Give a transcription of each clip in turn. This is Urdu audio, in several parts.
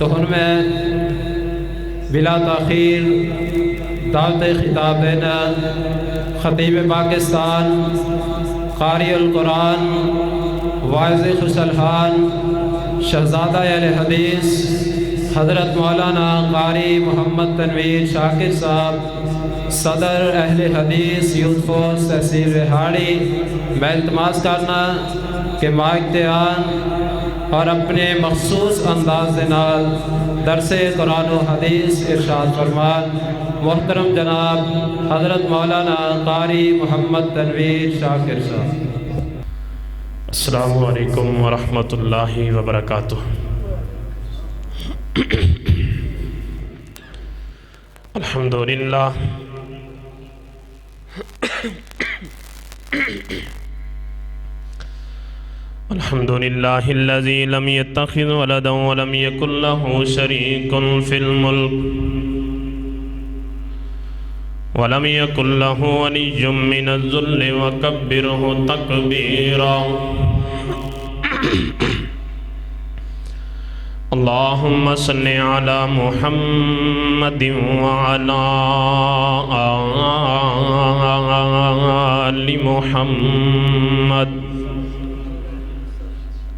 تو ان میں بلا تاخیر دعوت خطاب دینا خطیب پاکستان، قاری القرآن، واعظ خسلحان، شہزادہ اہل حدیث حضرت مولانا قاری محمد تنویر شاکر صاحب، صدر اہل حدیث یوتھ فورس تحصیل ریہاڑی، میں التماس کرنا کہ ماجدیان اور اپنے مخصوص انداز نال درس قرآن و حدیث ارشاد فرمان محترم جناب حضرت مولانا قاری محمد تنویر شاکر صاحب۔ السلام علیکم ورحمۃ اللہ وبرکاتہ۔ الحمدللہ الحمدللہ الذی لم يتخذ ولدا ولم يكن له شریک فی الملک ولم يكن له ولی من الذل وکبرہ تکبیرا۔ اللہم صلی علی محمد وعلی آل محمد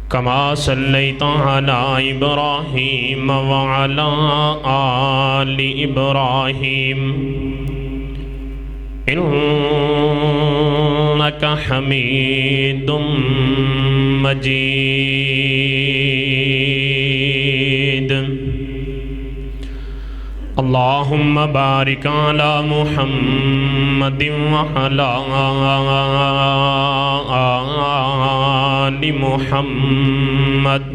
کما صلیت علی ابراہیم وعلی آل ابراہیم انک حمید مجید۔ اللہم بارک علی محمد وعلی آل محمد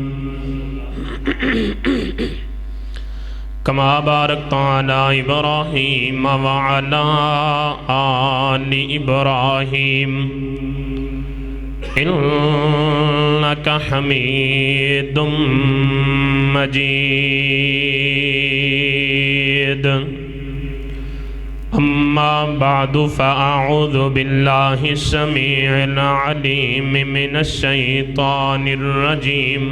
کما بارکت علی ابراہیم وعلی آل ابراہیم انک حمید مجید۔ اما بعد فاعوذ باللہ السمیع العلیم من الشیطان الرجیم۔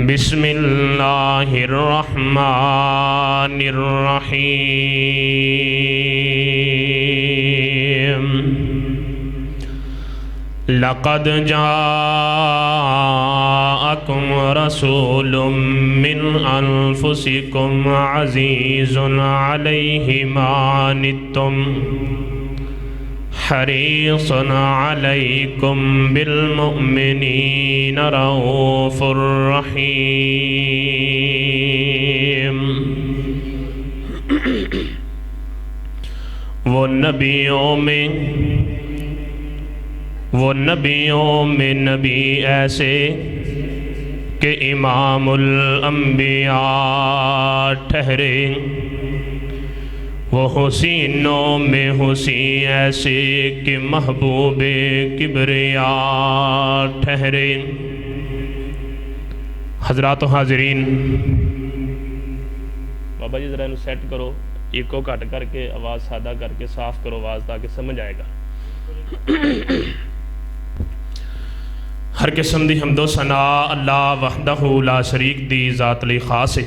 بسم اللہ الرحمن الرحیم۔ لقد جاءکم رسول من انفسکم عزیز علیہ ما عنتم حریص علیکم بالمؤمنین رؤوف رحیم۔ وہ نبیوں میں نبی ایسے کہ امام الانبیاء ٹھہرے، وہ حسینوں میں حسین ایسے کہ محبوب کبریاء ٹھہرے۔ حضرات و حاضرین، بابا جی ذرا انہوں سیٹ کرو، ایکو کٹ کر کے آواز سادہ کر کے صاف کرو آواز تاکہ سمجھ آئے گا۔ ہر قسم دی حمد و ثناء اللہ وحدہ لا شریک دی ذات لی خاص ہے،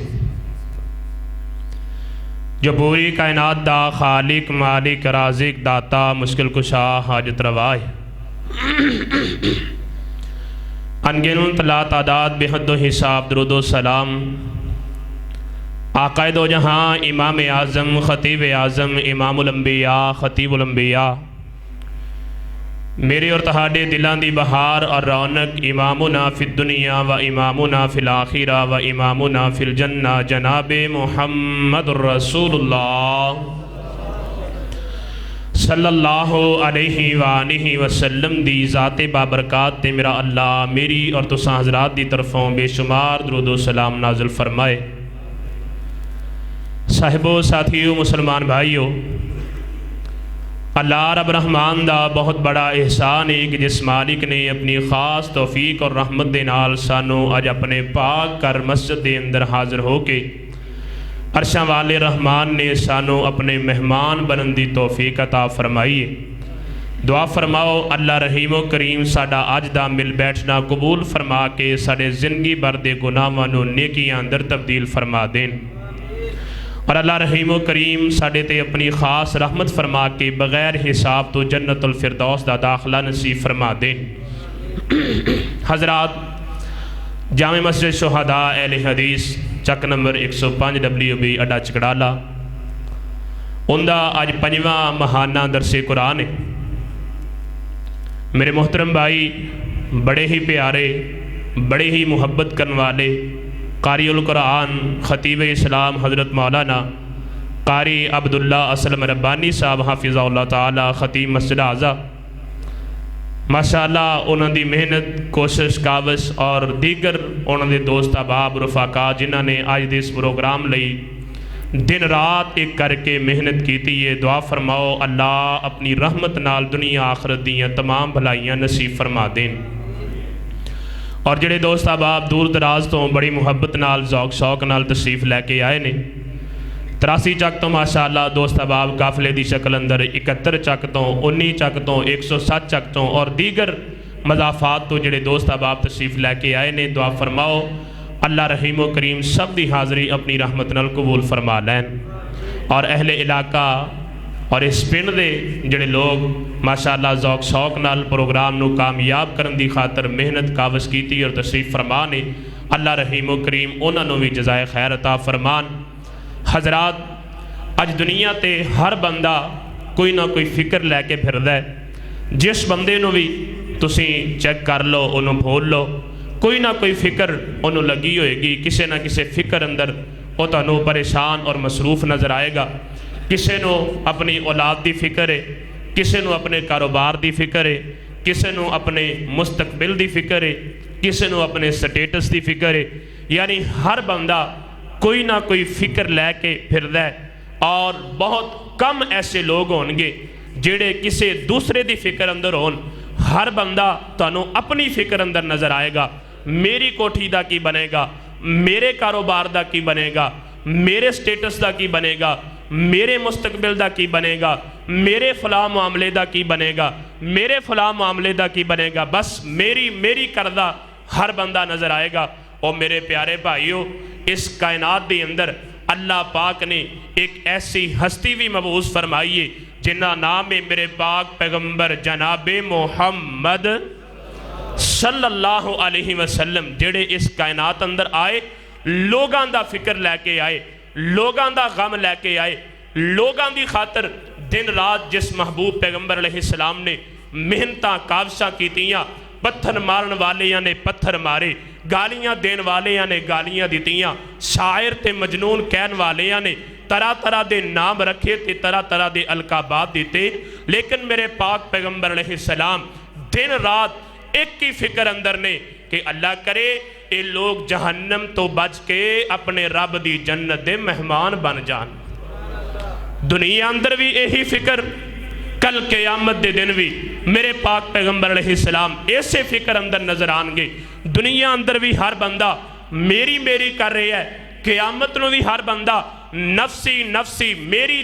جو پوری کائنات دا خالق مالک رازق داتا مشکل کشا حاجت روا ہے۔ انگنوں تلا تعداد بے حد و حساب درود و سلام آقائد و جہاں امام اعظم خطیب اعظم امام الانبیاء خطیب الانبیاء میرے اور تہاڈے دلان دی بہار اور رونق امامنا فی الدنیا و امامنا فی الآخرہ و امامنا فی الجنہ جناب محمد الرسول اللہ صلی اللہ علیہ وآلہ وسلم دی ذات بابرکات تے میرا اللہ میری اور تساں حضرات دی طرفوں بے شمار درود و سلام نازل فرمائے۔ صاحبو ساتھیو مسلمان بھائیو، اللہ رب رحمان دا بہت بڑا احسان ہے کہ جس مالک نے اپنی خاص توفیق اور رحمت دے نال سانو اج اپنے پاک کر مسجد دے اندر حاضر ہو کے عرشاں والے رحمان نے سانو اپنے مہمان بنن دی توفیق عطا فرمائی ہے۔ دعا فرماؤ اللہ رحیم و کریم ساڈا اج دا مل بیٹھنا قبول فرما کے ساڈے زندگی بھر دے گناہاں نوں نیکیاں اندر تبدیل فرما دین، اور اللہ رحیم و کریم ساڈے تے اپنی خاص رحمت فرما کے بغیر حساب تو جنت الفردوس دا داخلہ نصیب فرما دین۔ حضرات، جامع مسجد شہداء اہل حدیث چک نمبر 105 WB اڈا چکڑالا اندہ آج 5واں ماہانہ درس قرآن ہے۔ میرے محترم بھائی، بڑے ہی پیارے، بڑے ہی محبت کرنے والے قاری القرآن خطیب اسلام حضرت مولانا قاری عبداللہ اسلم ربانی صاحب حافظہ اللہ تعالی خطیب مسجد اعظم، ماشاءاللہ انہوں دی محنت، کوشش، کاوش اور دیگر انہوں دے دوست احباب رفاقہ جنہوں نے آج دے اس پروگرام لئی دن رات ایک کر کے محنت کیتی ہے، دعا فرماؤ اللہ اپنی رحمت نال دنیا آخرت دیاں تمام بھلائیاں نصیب فرما دین۔ اور جڑے دوست احباب دور دراز تو بڑی محبت نال ذوق شوق نال تشریف لے کے آئے نے، 83 چک تو ماشاءاللہ دوست احباب قافلے دی شکل اندر 71 چک تو 19 چک تو 107 چک تو اور دیگر مضافات تو جڑے دوست احباب تشریف لے کے آئے نے، دعا فرماؤ اللہ رحیم و کریم سب دی حاضری اپنی رحمت نال قبول فرما لین، اور اہل علاقہ اور اس پنڈ دے جڑے لوگ ماشاءاللہ ذوق شوق نال پروگرام نو کامیاب کرن دی خاطر محنت کاوش کیتی اور تشریف فرما نے، اللہ رحیم و کریم انہاں نو بھی جزائے خیر عطا فرمان۔ حضرات، اج دنیا تے ہر بندہ کوئی نہ کوئی فکر لے کے پھردا ہے، جس بندے نو بھی تسی چیک کر لو انہوں بھول لو، کوئی نہ کوئی فکر انہوں لگی ہوئے گی، کسے نہ کسے فکر اندر وہ تانوں پریشان اور مصروف نظر آئے گا۔ کسے نو اپنی اولاد دی فکر ہے، کسے نو اپنے کاروبار دی فکر ہے، کسے نو اپنے مستقبل دی فکر ہے، کسے نو اپنے سٹیٹس دی فکر ہے، یعنی ہر بندہ کوئی نہ کوئی فکر لے کے پھردا ہے، اور بہت کم ایسے لوگ ہونگے جڑے کسے دوسرے دی فکر اندر ہون۔ ہر بندہ تانوں اپنی فکر اندر نظر آئے گا، میری کوٹھی دا کی بنے گا، میرے کاروبار دا کی بنے گا، میرے سٹیٹس دا کی بنے گا، میرے مستقبل دا کی بنے گا، میرے فلاں معاملے دا کی بنے گا، میرے فلاں معاملے دا کی بنے گا، بس میری کردہ ہر بندہ نظر آئے گا۔ اور میرے پیارے بھائیوں، اس کائنات دے اندر اللہ پاک نے ایک ایسی ہستی بھی مبعوث فرمائیے جنہ نام ہے میرے پاک پیغمبر جناب محمد صلی اللہ علیہ وسلم، جڑے اس کائنات اندر آئے، لوگاں دا فکر لے کے آئے، لوگاں دا غم لے کے آئے، لوگاں دی خاطر دن رات جس محبوب پیغمبر علیہ السلام نے محنتاں کاوشاں کیتیاں، پتھر مارن والیاں نے پتھر مارے، گالیاں دین والیاں نے گالیاں دیتیاں، شاعر تے مجنون کہن والیاں نے طرح طرح دے نام رکھے تے طرح طرح دے القابات دیتے، لیکن میرے پاک پیغمبر علیہ السلام دن رات ایک کی فکر اندر نے کہ اللہ کرے اے لوگ جہنم تو بچ کے اپنے رب دی جنت دے مہمان بن جان۔ دنیا اندر بھی یہی فکر، کل قیامت دے دن بھی میرے پاک پیغمبر علیہ السلام ایسے فکر اندر نظر آنگے۔ دنیا اندر بھی ہر بندہ میری کر رہے ہے، قیامت نو بھی ہر بندہ نفسی نفسی میری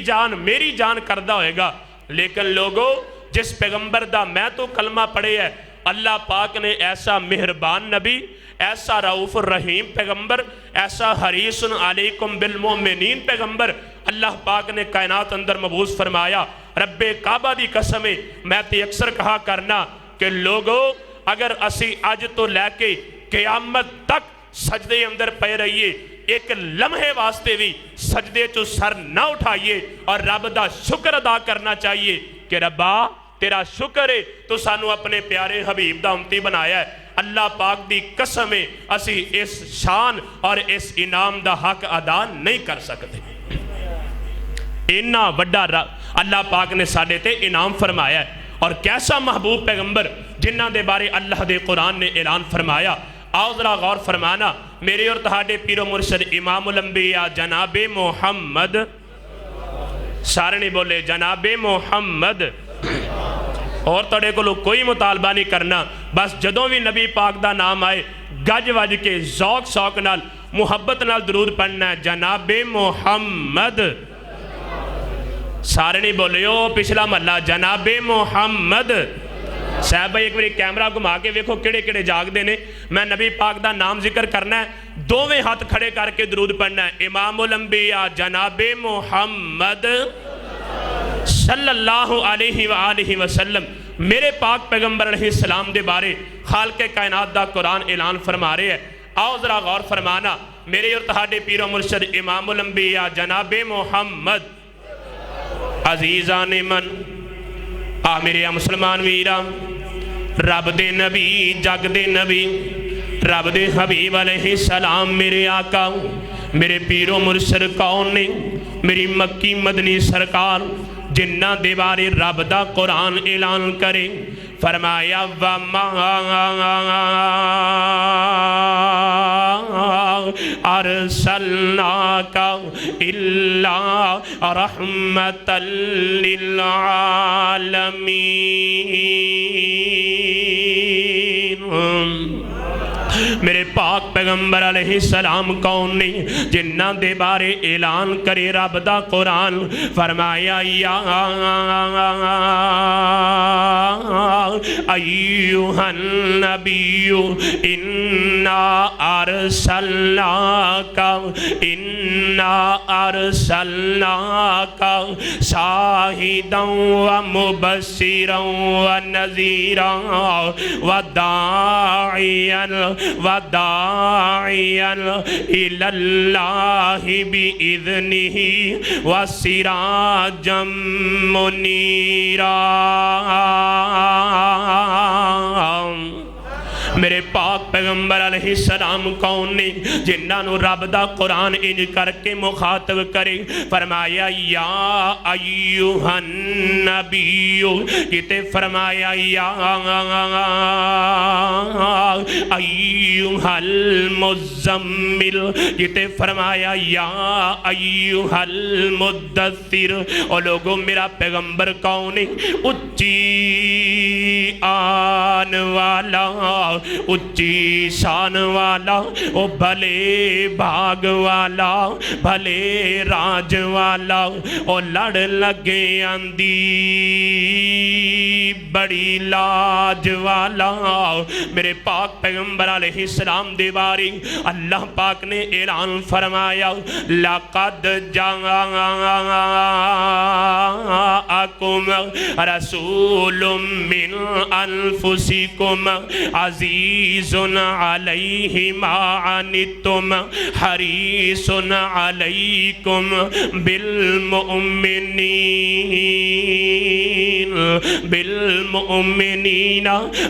جان کردہ ہوئے گا۔ لیکن لوگوں، جس پیغمبر دا میں تو کلمہ پڑھے ہے، اللہ پاک نے ایسا مہربان نبی، ایسا رؤوف الرحیم پیغمبر، ایسا حریص علیکم بالمؤمنین پیغمبر اللہ پاک نے کائنات اندر مبعوث فرمایا۔ رب کعبہ دی قسم ہے، میں تے اکثر کہا کرنا کہ لوگوں اگر اسی آج تو لے کے قیامت تک سجدے اندر پہ رہیے، ایک لمحے واسطے بھی سجدے چو سر نہ اٹھائیے اور رب دا شکر ادا کرنا چاہیے کہ ربا تیرا شکر ہے تو سانو اپنے پیارے حبیب دا امتی بنایا ہے۔ اللہ پاک دی قسم ہے اسی اس شان اور اس انعام دا حق ادا نہیں کر سکتے۔ اتنا بڑا اللہ پاک نے ساڈے تے انعام فرمایا ہے، اور کیسا محبوب پیغمبر جنہ دے بارے اللہ دے قرآن نے اعلان فرمایا۔ آؤ ذرا غور فرمانا، میرے اور تہاڈے پیر و مرشد امام الانبیاء جناب محمد، سارے نہیں بولے جناب محمد، اور تڑے کو لوگ کوئی مطالبہ نہیں کرنا، بس جدوں بھی نبی پاک دا نام آئے گج وج کے ذوق شوق نال محبت نال درود پڑھنا ہے، جناب محمد سارے نہیں بولے او پچھلا محلہ جناب محمد صاحب بھائی ایک بار کیمرہ گھما کے ویکھو کیڑے کیڑے جاگ دینے میں نبی پاک دا نام ذکر کرنا ہے دوویں ہاتھ کھڑے کر کے درود پڑھنا ہے امام الانبیاء جناب محمد صلی اللہ علیہ وآلہ وسلم میرے پاک پیغمبر علیہ السلام دے بارے خالق کائنات دا قرآن اعلان فرما رہے ہیں آؤ ذرا غور فرمانا میرے اور تہاڈے پیر و مرشد امام الانبیاء جناب محمد عزیزان من آ میرے مسلمان ویرا رب دے نبی جگ دے نبی رب دے حبیب علیہ السلام میرے آقا میرے پیر و مرشد کون نے میری مکی مدنی سرکار جنہ دے بارے رب دا قرآن اعلان کرے فرمایا وَمَا أَرْسَلْنَاكَ إِلَّا رَحْمَةً لِلْعَالَمِينَ میرے پاک پیغمبر علیہ السلام کون نہیں جنہ دے بارے اعلان کرے رب دا قرآن فرمایا یا ایوہ النبی انا ارسلناک شاہدا و مبشرا و نذیرا و داعیا وداعیا الى اللہ بإذنہ وسراجا منیرا میرے پاک پیغمبر علیہ السلام کون نے جنہاں نو رب دا قرآن انج کر کے مخاطب کرے فرمایا یا ایوہ النبی کتے فرمایا یا ایوہ المزمل کتے فرمایا یا ایوہ المدثر اور لوگوں میرا پیغمبر کون ہے اچھی آن والا اچھی شان والا او بھلے بھاگ والا بھلے راج والا او لڑ لگے اندی بڑی لاج والا میرے پاک پیغمبر علیہ السلام دے باری اللہ پاک نے اعلان فرمایا لَقَدْ جَاءَكُمْ رَسُولٌ مِّنْ أَنفُسِكُمْ عزیز علیہ ما عنتم حریص علیکم بالمؤمنین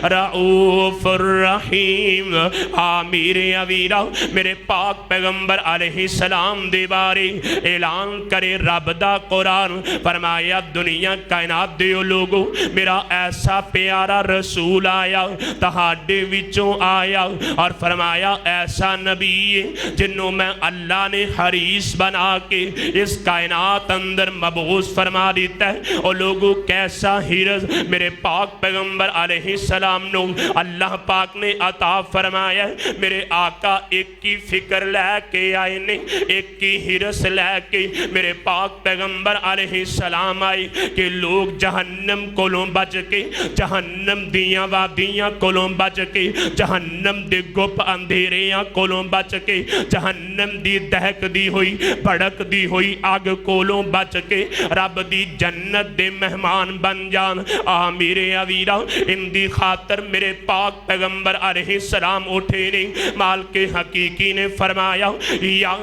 رعوف الرحیم آمیر اویرہ میرے پاک پیغمبر علیہ السلام دے بارے اعلان کرے رب دا قرآن فرمایا دنیا کائنات دیو لوگو میرا ایسا پیارا رسول آیا تہاڈے وچوں آیا اور فرمایا ایسا نبی ہے جنہوں میں اللہ نے حریص بنا کے اس کائنات اندر مبعوث فرما دیتا ہے اور لوگوں کیسا حرص میرے پاک پیغمبر علیہ السلام نو اللہ پاک نے عطا فرمایا میرے آقا ایک کی فکر لے کے آئے نے ایک کی حرص لے کے میرے پاک پیغمبر علیہ السلام آئے کہ لوگ جہنم کولوں بچ کے جہنم دیاں وادیاں کولوں بچ کے جہنم دے گپ اندھیریاں کولوں بچ کے جہنم دی دہک دی ہوئی بڑک دی ہوئی آگ کولوں بچ کے رب دی جنت دے مہمان بن جان آمیر اویرہ ان دی خاطر میرے پاک پیغمبر علیہ السلام اٹھے نے مال کے حقیقی نے فرمایا یا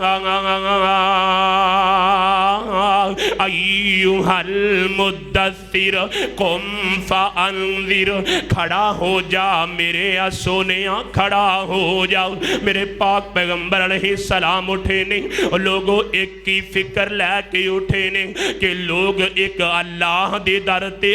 ایوہ المدثر قم فانذر کھڑا ہو جا میرے سونیاں کھڑا ہو جاؤ میرے پاک پیغمبر علیہ السلام اٹھے نے لوگوں ایک کی فکر لے کے اٹھے نے کہ لوگ ایک اللہ دے در تے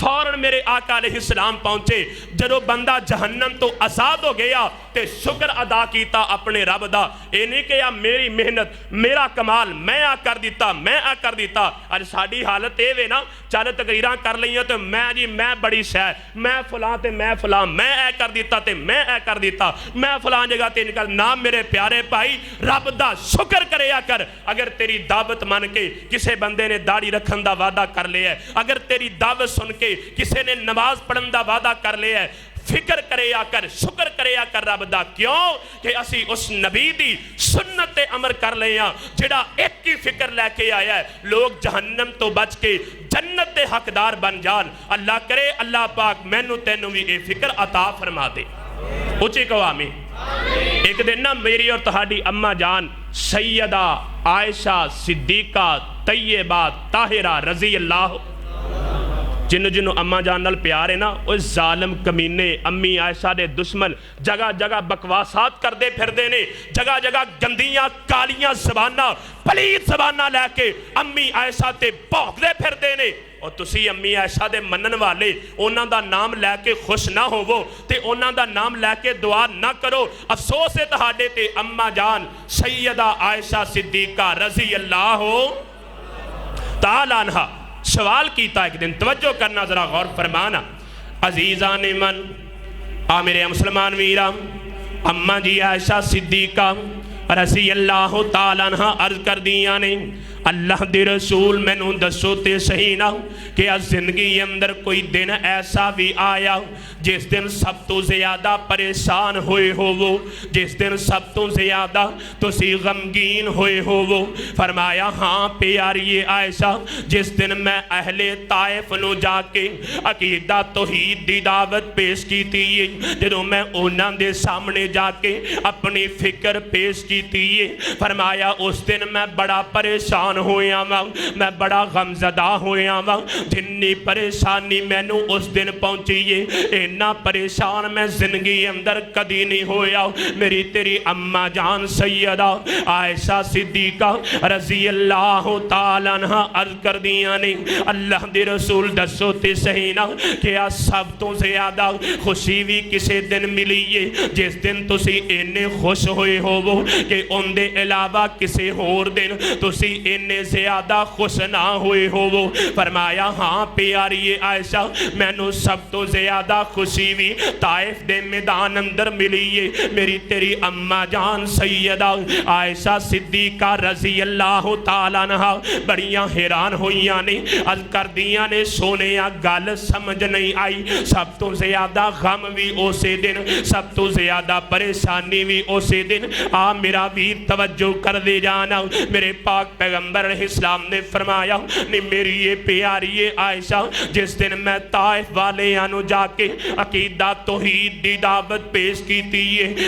فوراً میرے آقا علیہ السلام پہنچے. جدو بندہ جہنم تو آزاد ہو گیا تے شکر ادا کیتا اپنے رب دا. اے نہیں کہ میری محنت میرا کمال میں آ کر دیتا. اج ساڈی حالت اے وے نا, چل تقریراں کر لئیاں تے میں جی میں بڑی شے, میں فلاں تے میں فلاں, میں اے کر دیتا تے میں اے کر دیتا, میں فلاں جگہ تے نکل. نہ میرے پیارے بھائی, رب دا شکر کریا کر. اگر تیری دعوت مان کے کسے بندے نے داڑھی رکھن دا وعدہ کر لیا ہے, اگر تیری دعوت سن کے کسے نے نماز پڑھن دا وعدہ کر لیا ہے, فکر کریا کر, شکر کریا کر رب دا. کیوں کہ اسی اس نبی دی سنت عمر کر لیا جڑا ایک کی فکر لے کے آیا ہے, لوگ جہنم تو بچ کے جنت دے حقدار بن جان. اللہ کرے اللہ پاک مینوں تینوں بھی اے فکر عطا فرما دے. اچھی کہو آمین. ایک دن نا میری اور تہاڈی اماں جان سیدہ عائشہ صدیقہ طیبہ طاہرہ رضی اللہ, جنوں اماں جان نال پیار ہے نا, اس ظالم کمینے امی عائشہ دے دشمن جگہ جگہ بکواسات کر دے پھر دے نے, جگہ جگہ گندیاں کالیاں زبانہ پلیت زبانہ لے کے امی عائشہ تے بھونک دے پھر دے نے. اور تسی امی عائشہ دے منن والے انہاں دا نام لے کے خوش نہ ہوو تے انہاں دا نام لے کے دعا نہ کرو. افسوس ہے تہاڈے تے اماں جان سیدہ عائشہ صدیقہ رضی اللہ تعالی عنہا. سوال کیتا ایک دن, توجہ کرنا ذرا غور فرمانا. عزیزان من آ میرے مسلمان ویرام, اماں جی عائشہ صدیقہ رضی اللہ تعالیٰ عنہ عرض کر دیا نے, اللہ دے رسول میں نوں دسو تے صحیح نہ کہ زندگی اندر کوئی دن ایسا بھی آیا جس دن سب تو زیادہ پریشان ہوئے ہو وہ, جس دن سب تو زیادہ تسی غمگین ہوئے ہو وہ. فرمایا ہاں پیاری عائشہ, جس دن میں اہل طائف نو جا کے عقیدہ توحید دی دعوت پیش کی تھی, جدوں میں انہاں دے سامنے جا کے اپنی فکر پیش کی تھی, فرمایا اس دن میں بڑا پریشان ہویا وا, میں بڑا غمزدہ ہویا وا. جنی پریشانی میں نو اس دن پہنچیے اینا پریشان میں زندگی اندر کدی نہیں ہویا. میری تیری اماں جان سیدہ عائشہ صدیقہ رضی اللہ تعالیٰ عنہ عرض کر دیا نے, اللہ دے رسول دسو تے صحیح نہ کہ سب تو زیادہ خوشی بھی کسے دن ملی ہے جس دن تسی اینے خوش ہوئے ہو وہ کہ ان دے علاوہ کسے ہور دن تسی اینے زیادہ خوش نہ ہوئے ہو وہ. فرمایا ہاں پیاری عائشہ, میں نو سب تو زیادہ خوشی بھی طائف دے میدان اندر ملی ہے. میری تیری اماں جان سیدہ عائشہ صدیقہ رضی اللہ تعالیٰ عنہ بڑیاں حیران ہوئیاں نے, عرض کر دیاں نے سونیا گل سمجھ نہیں آئی. سب تو زیادہ غم بھی اسے دن, سب تو زیادہ پریشانی بھی اسے دن. آ میرا ویر توجہ کر دے جانا, میرے پاک پیغمبر علیہ السلام نے فرمایا نہیں میری یہ پیاری عائشہ, جس دن میں طائف والے آنو جا کے عقیدہ توحید دی دعوت پیش کی تھی,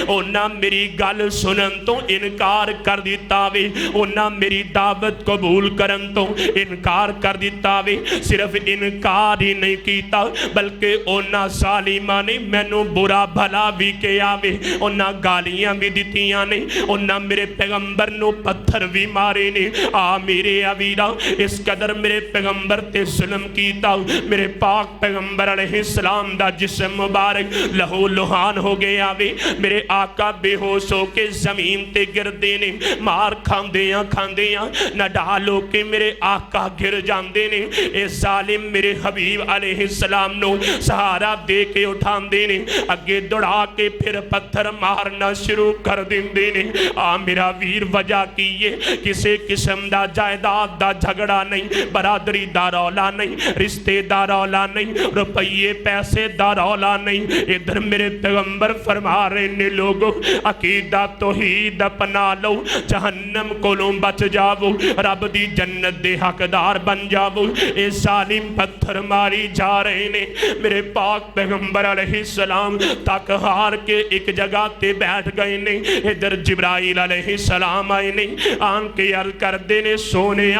انہاں میری گل سنن تو انکار کر دیتا وے, انہاں میری دعوت قبول کرن تو انکار کر دیتا وے. صرف انکار ہی نہیں کیتا بلکہ انہاں ظالماں نے مینوں برا بھلا بھی کیا وے, انہاں گالیاں بھی دیتیاں نے, انہاں میرے پیغمبر نو پتھر بھی مارے نے. آ میرے عویرہ اس قدر میرے پیغمبر تے ظلم کیتا, میرے پاک پیغمبر علیہ السلام دا جسم مبارک لہو لہان ہو گیا وے. میرے آقا بے ہوش ہو کے زمین تے گردے نے, مار کھاندیاں نہ ڈالو کہ میرے آقا گر جاندے نے. اے ظالم میرے حبیب علیہ السلام نو سہارا دے کے اٹھاندے نے, اگے دوڑا کے پھر پتھر مارنا شروع کر دیندے نے. آ میرا ویر وجہ کیے کسے قسم دا جائیداد دا جھگڑا نہیں, برادری دا رولا نہیں, رشتے دا رولا نہیں, روپیے پیسے دا رولا نہیں. ادھر میرے پیغمبر فرما رہے نے لوگوں عقیدہ توحید اپنا لو, جہنم کولوں بچ جاؤ, رب دی جنت دے حقدار بن جاؤ. اے ظالم پتھر ماری جا رہے نے. میرے پاک پیغمبر علیہ السلام تک ہار کے ایک جگہ تے بیٹھ گئے نے. ادھر جبرائیل علیہ السلام آئے نے, آن کے عرض کر دے نے نے سونے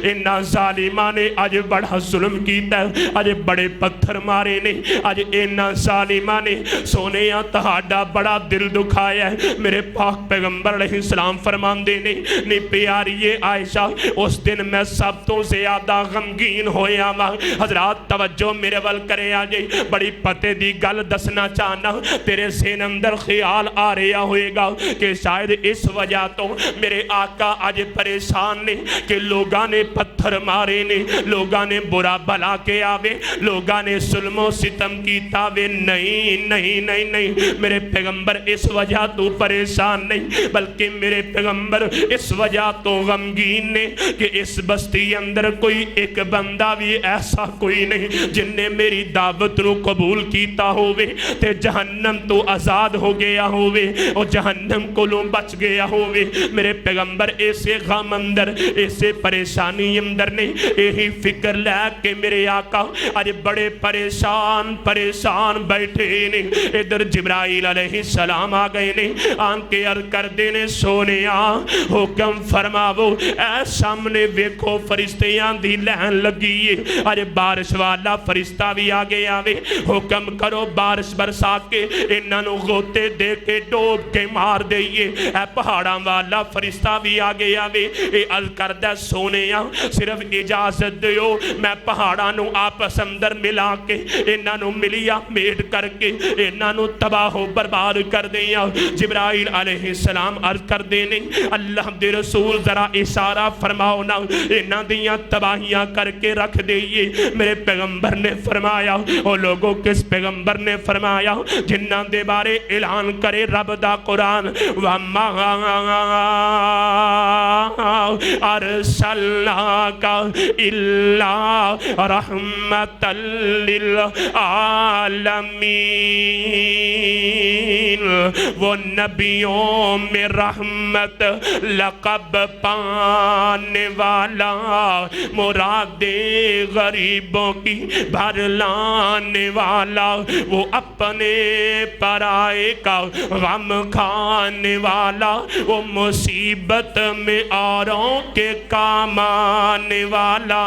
انہاں ظالماں نے اج بڑا ظلم کیتا ہے اج بڑے پتھر مارے نے اج انہاں ظالماں نے سونے تہاڈا بڑا دل دکھایا ہے میرے پاک پیغمبر علیہ السلام فرماندے نے نی پیاری عائشہ اس دن میں سب تو زیادہ غمگین ہویا وا حضرات توجہ میرے ول کرے آجے بڑی پتے دی گل دسنا چاہنا تیرے ذہن اندر خیال آ رہا ہوئے گا کہ شاید اس وجہ تو میرے آقا آج پریشان نے کہ لوگاں نے پتھر مارے نے لوگاں نے برا بلا کے آوے لوگاں نے ظلم و ستم کیتا وے نہیں نہیں نہیں نہیں میرے پیغمبر اس وجہ تو پریشان نہیں بلکہ میرے پیغمبر اس وجہ تو غمگین نے کہ اس بستی اندر کوئی ایک بندہ بھی ایسا کوئی نہیں جن نے میری دعوت رو قبول کیتا ہوئے تے جہنم تو آزاد ہو گیا ہوئے اور جہنم کو لوں بچ گیا ہوئے میرے پیغمبر ایسے غم اندر ایسے پریشانی اندر نے یہی فکر لے کہ میرے آقا آج بڑے پریشان بیٹھے نے ادھر جبرائیل علیہ السلام آ گئے نے آن کے عرض کر دینے سونے حکم فرماو اے سامنے ویکھو فرشتیاں دی لہن لگی ہے آج بارش والا فرشتہ بھی آگے آوے حکم کرو بارش برسا کے انہوں غوطے دے کے ڈوب کے مار دئیے اے پہاڑاں والا فرشتہ بھی آگے آوے اے عرض کردہ سونے صرف اجازت دیو میں پہاڑاں نو آپس اندر ملا کے انہوں ملیا میٹ کر کے انہوں تباہ و برباد کر دیا جبرائیل علیہ السلام عرض کر دینے اللہ دے رسول ذرا اشارہ فرماؤ نا انہاں دیاں تباہیاں کر کے رکھ دئیے میرے پیغمبر نے فرمایا او لوگوں کس پیغمبر نے فرمایا جنہاں دے بارے اعلان کرے رب دا قرآن وَمَا أَرْسَلْنَاكَ إِلَّا رَحْمَةً لِلْعَالَمِينَ وہ نبیوں میں رحمت لقب پانے والا مراد غریبوں کی بھر لانے والا وہ اپنے پرائے کا غم کھانے والا وہ مصیبت میں اوروں کے کام آنے والا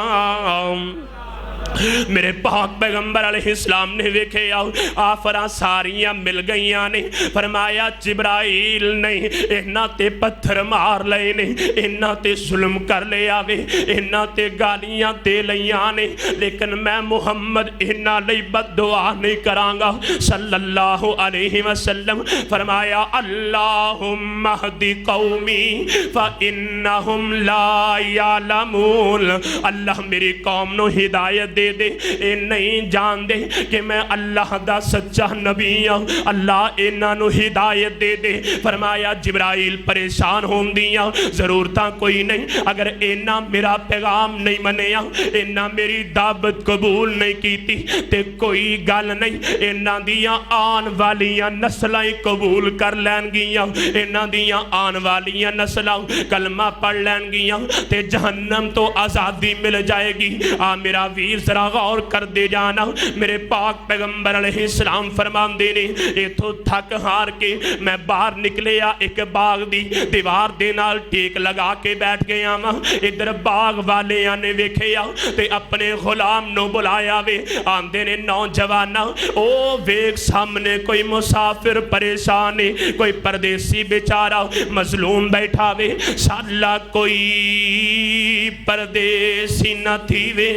میرے پاک پیغمبر علیہ السلام نے ویکھے آفراں ساریاں مل گئیاں نے فرمایا جبرائیل نہیں انہاں تے پتھر مار لئے نے انہاں تے ظلم کر لے آوے انہاں تے گالیاں دے لیاں نے لیکن میں محمد انہاں لئی بد دعا نہیں کرانگا صلی اللہ علیہ وسلم فرمایا اللہم اہدی قومی فإنہم لا یعلمون اللہ میری قوم نو ہدایت دے دے اے نہیں جان دے کہ میں اللہ دا سچا نبی ہوں اللہ انہاں نو ہدایت دے دے فرمایا جبرائیل پریشان ہون دیاں ضرورتاں کوئی نہیں اگر انہاں میرا پیغام نہیں منیا انہاں میری دعوت قبول نہیں کیتی تے کوئی گل نہیں انہاں دیاں آن والیاں نسلیں قبول کر لین گیاں انہاں دیاں آن والیاں نسلیں کلمہ پڑھ لین گیاں تے جہنم تو آزادی مل جائے گی میرا ویر ذرا غور کر دے جانا میرے پاک پیغمبر علیہ السلام فرمان دینے یہ تو تھک ہار کے میں باہر نکلیا ایک باغ دی دیوار دے نال ٹیک لگا کے بیٹھ گیا ادھر باغ والے آنے ویکھیا تے اپنے غلام نو بلایا وے آندے نے نوجوانا او ویک سامنے کوئی مسافر پریشانے کوئی پردیسی بیچارہ مظلوم بیٹھا وے سالہ کوئی پردیسی نہ تھی وے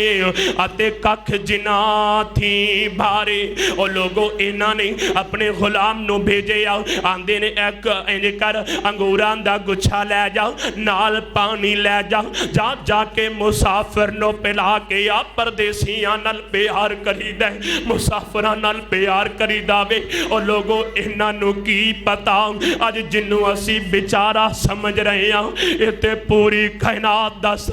آتے ککھ جنا تھی بھارے اور لوگوں انہاں نے اپنے غلام نو بھیجے آندے نے ایک انجے کر انگوران دا گچھا لے جاؤ نال پانی لے جاؤ جا کے مسافر نو پلا کے یا پردیسیاں نال پیار کری دے مسافران نال پیار کری داوے اور لوگوں انہاں نو کی پتا آج جنو اسی بیچارہ سمجھ رہے ہیں یہ تے پوری کائنات دا